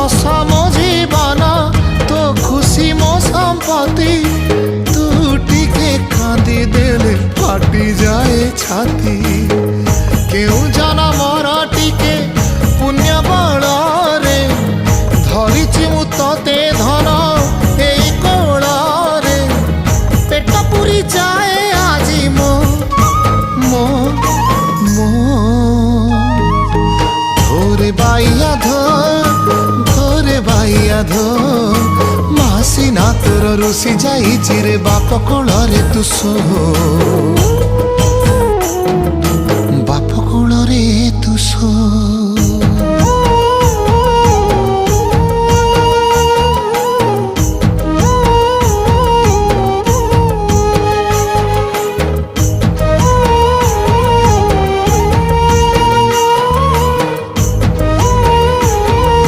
मो जीवन तो खुशी मो संपत्ति तू टिके कांदी देले फाटी जाए छाती क्यों जाना मोरा टिके पुण्य बल रे धरिछि मु तते धन एई कोल रे पेट पुरी जाए आजी मो मो मो धोरे बाइया धोरे बाइया धो मासी ना तोर रुसी जाई चिरे बाप कोल रे तू सो।